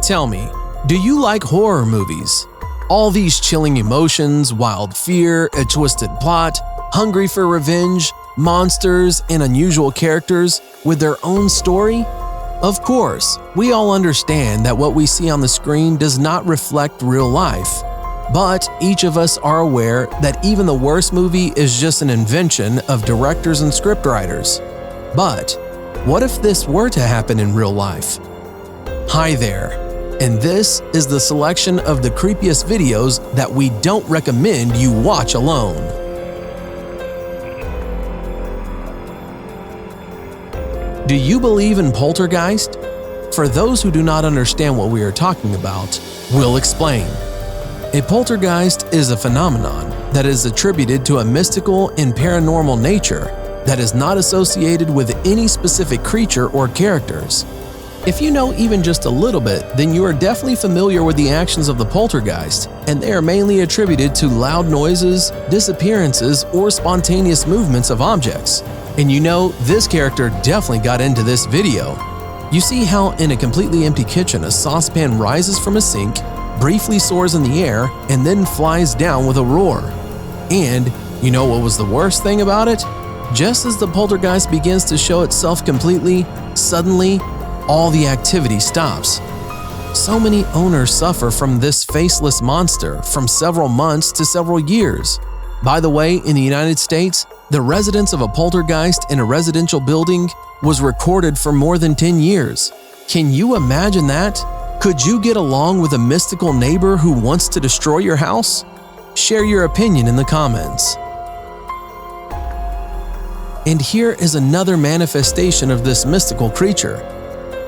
Tell me, do you like horror movies? All these chilling emotions, wild fear, a twisted plot, hungry for revenge, monsters, and unusual characters with their own story? Of course, we all understand that what we see on the screen does not reflect real life. But each of us are aware that even the worst movie is just an invention of directors and scriptwriters. But what if this were to happen in real life? Hi there, and this is the selection of the creepiest videos that we don't recommend you watch alone. Do you believe in poltergeist? For those who do not understand what we are talking about, we'll explain. A poltergeist is a phenomenon that is attributed to a mystical and paranormal nature that is not associated with any specific creature or characters. If you know even just a little bit, then you are definitely familiar with the actions of the poltergeist, and they are mainly attributed to loud noises, disappearances, or spontaneous movements of objects. And you know, this character definitely got into this video. You see how in a completely empty kitchen a saucepan rises from a sink, briefly soars in the air, and then flies down with a roar. And you know what was the worst thing about it? Just as the poltergeist begins to show itself completely, suddenly, all the activity stops. So many owners suffer from this faceless monster from several months to several years. By the way, in the United States, the residence of a poltergeist in a residential building was recorded for more than 10 years. Can you imagine that? Could you get along with a mystical neighbor who wants to destroy your house? Share your opinion in the comments. And here is another manifestation of this mystical creature.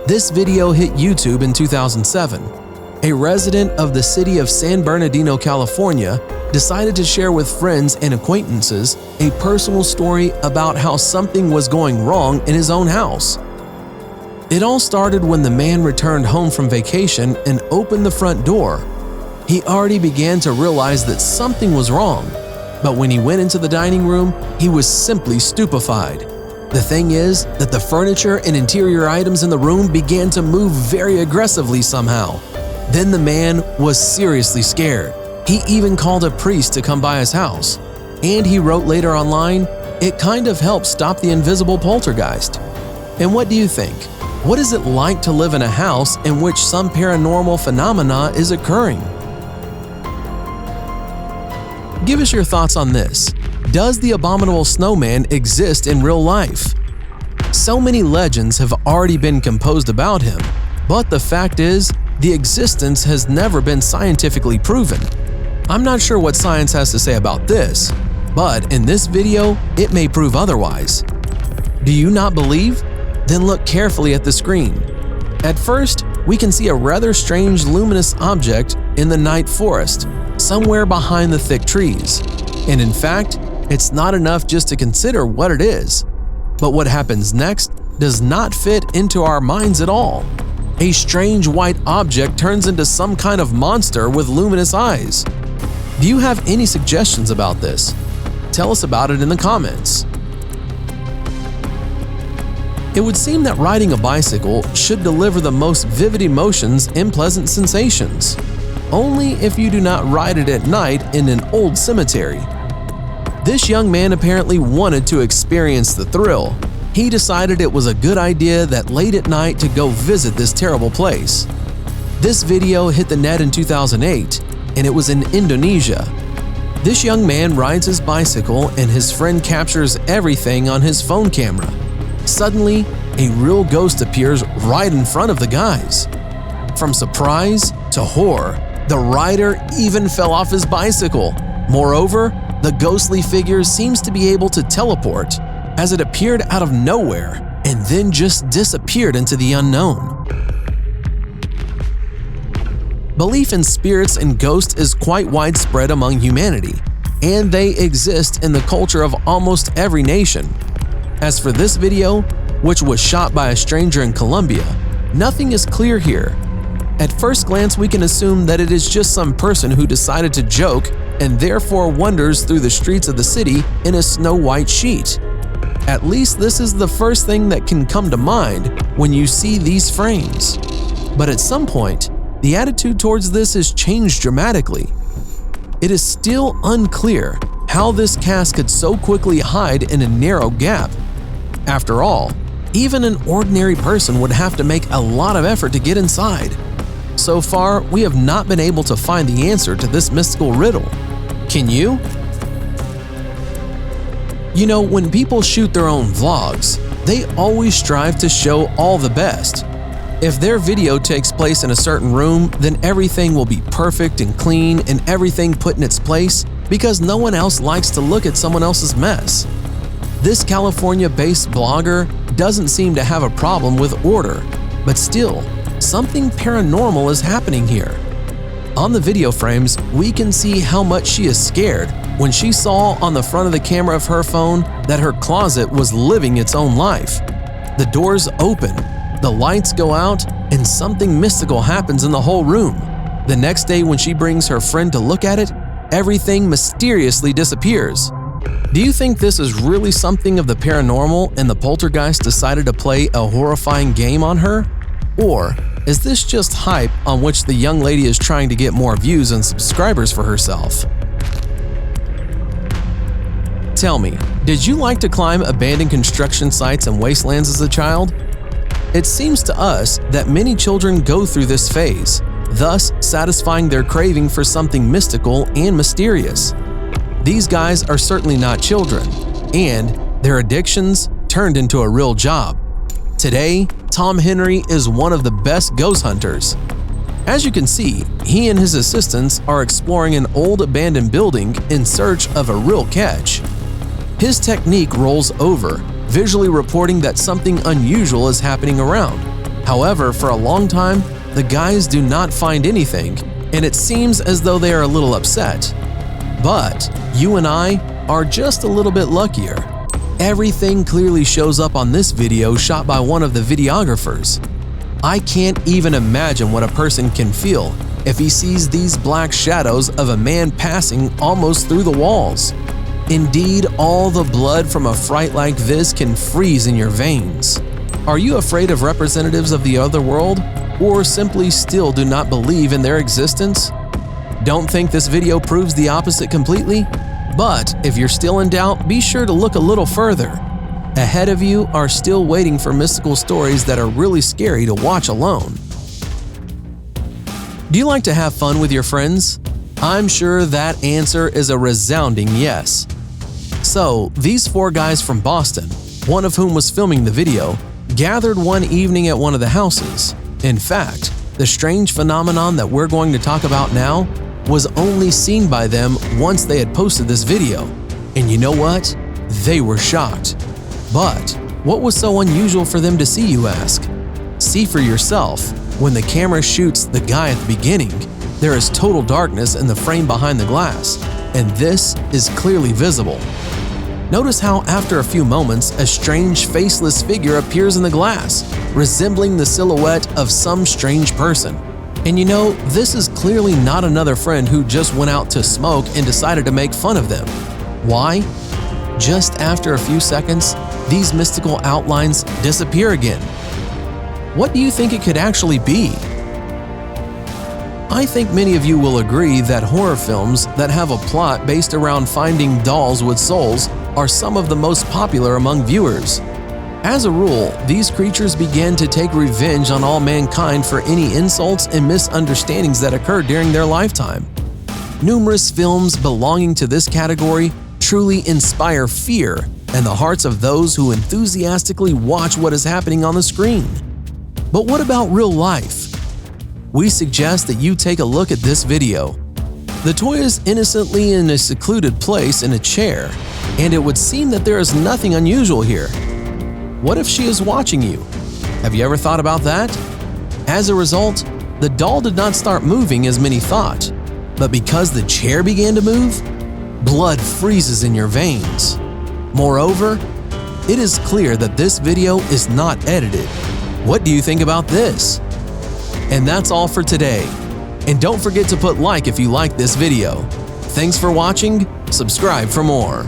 This video hit YouTube in 2007. A resident of the city of San Bernardino, California, decided to share with friends and acquaintances a personal story about how something was going wrong in his own house. It all started when the man returned home from vacation and opened the front door. He already began to realize that something was wrong, but when he went into the dining room, he was simply stupefied. The thing is that the furniture and interior items in the room began to move very aggressively somehow. Then the man was seriously scared. He even called a priest to come by his house. And he wrote later online, it kind of helped stop the invisible poltergeist. And what do you think? What is it like to live in a house in which some paranormal phenomena is occurring? Give us your thoughts on this. Does the abominable snowman exist in real life? So many legends have already been composed about him, but the fact is, the existence has never been scientifically proven. I'm not sure what science has to say about this, but in this video, it may prove otherwise. Do you not believe? Then look carefully at the screen. At first, we can see a rather strange luminous object in the night forest, somewhere behind the thick trees. And in fact, it's not enough just to consider what it is. But what happens next does not fit into our minds at all. A strange white object turns into some kind of monster with luminous eyes. Do you have any suggestions about this? Tell us about it in the comments. It would seem that riding a bicycle should deliver the most vivid emotions and pleasant sensations. Only if you do not ride it at night in an old cemetery. This young man apparently wanted to experience the thrill. He decided it was a good idea that late at night to go visit this terrible place. This video hit the net in 2008, and it was in Indonesia. This young man rides his bicycle and his friend captures everything on his phone camera. Suddenly, a real ghost appears right in front of the guys. From surprise to horror, the rider even fell off his bicycle. Moreover, the ghostly figure seems to be able to teleport, as it appeared out of nowhere and then just disappeared into the unknown. Belief in spirits and ghosts is quite widespread among humanity, and they exist in the culture of almost every nation. As for this video, which was shot by a stranger in Colombia, nothing is clear here. At first glance, we can assume that it is just some person who decided to joke and therefore wanders through the streets of the city in a snow-white sheet. At least this is the first thing that can come to mind when you see these frames. But at some point, the attitude towards this has changed dramatically. It is still unclear how this cast could so quickly hide in a narrow gap. After all, even an ordinary person would have to make a lot of effort to get inside. So far, we have not been able to find the answer to this mystical riddle. Can you? You know, when people shoot their own vlogs, they always strive to show all the best. If their video takes place in a certain room, then everything will be perfect and clean and everything put in its place because no one else likes to look at someone else's mess. This California-based blogger doesn't seem to have a problem with order, but still, something paranormal is happening here. On the video frames, we can see how much she is scared when she saw on the front of the camera of her phone that her closet was living its own life. The doors open, the lights go out, and something mystical happens in the whole room. The next day when she brings her friend to look at it, everything mysteriously disappears. Do you think this is really something of the paranormal and the poltergeist decided to play a horrifying game on her? Or is this just hype on which the young lady is trying to get more views and subscribers for herself? Tell me, did you like to climb abandoned construction sites and wastelands as a child? It seems to us that many children go through this phase, thus satisfying their craving for something mystical and mysterious. These guys are certainly not children, and their addictions turned into a real job. Today, Tom Henry is one of the best ghost hunters. As you can see, he and his assistants are exploring an old abandoned building in search of a real catch. His technique rolls over, visually reporting that something unusual is happening around. However, for a long time, the guys do not find anything, and it seems as though they are a little upset. But you and I are just a little bit luckier. Everything clearly shows up on this video shot by one of the videographers. I can't even imagine what a person can feel if he sees these black shadows of a man passing almost through the walls. Indeed, all the blood from a fright like this can freeze in your veins. Are you afraid of representatives of the other world, or simply still do not believe in their existence? Don't think this video proves the opposite completely? But if you're still in doubt, be sure to look a little further. Ahead of you are still waiting for mystical stories that are really scary to watch alone. Do you like to have fun with your friends? I'm sure that answer is a resounding yes. So, these 4 guys from Boston, one of whom was filming the video, gathered one evening at one of the houses. In fact, the strange phenomenon that we're going to talk about now was only seen by them once they had posted this video. And you know what? They were shocked. But what was so unusual for them to see, you ask? See for yourself. When the camera shoots the guy at the beginning, there is total darkness in the frame behind the glass, and this is clearly visible. Notice how after a few moments, a strange faceless figure appears in the glass, resembling the silhouette of some strange person. And you know, this is clearly not another friend who just went out to smoke and decided to make fun of them. Why? Just after a few seconds, these mystical outlines disappear again. What do you think it could actually be? I think many of you will agree that horror films that have a plot based around finding dolls with souls are some of the most popular among viewers. As a rule, these creatures begin to take revenge on all mankind for any insults and misunderstandings that occurred during their lifetime. Numerous films belonging to this category truly inspire fear in the hearts of those who enthusiastically watch what is happening on the screen. But what about real life? We suggest that you take a look at this video. The toy is innocently in a secluded place in a chair, and it would seem that there is nothing unusual here. What if she is watching you? Have you ever thought about that? As a result, the doll did not start moving as many thought, but because the chair began to move, blood freezes in your veins. Moreover, it is clear that this video is not edited. What do you think about this? And that's all for today. And don't forget to put like if you like this video. Thanks for watching. Subscribe for more.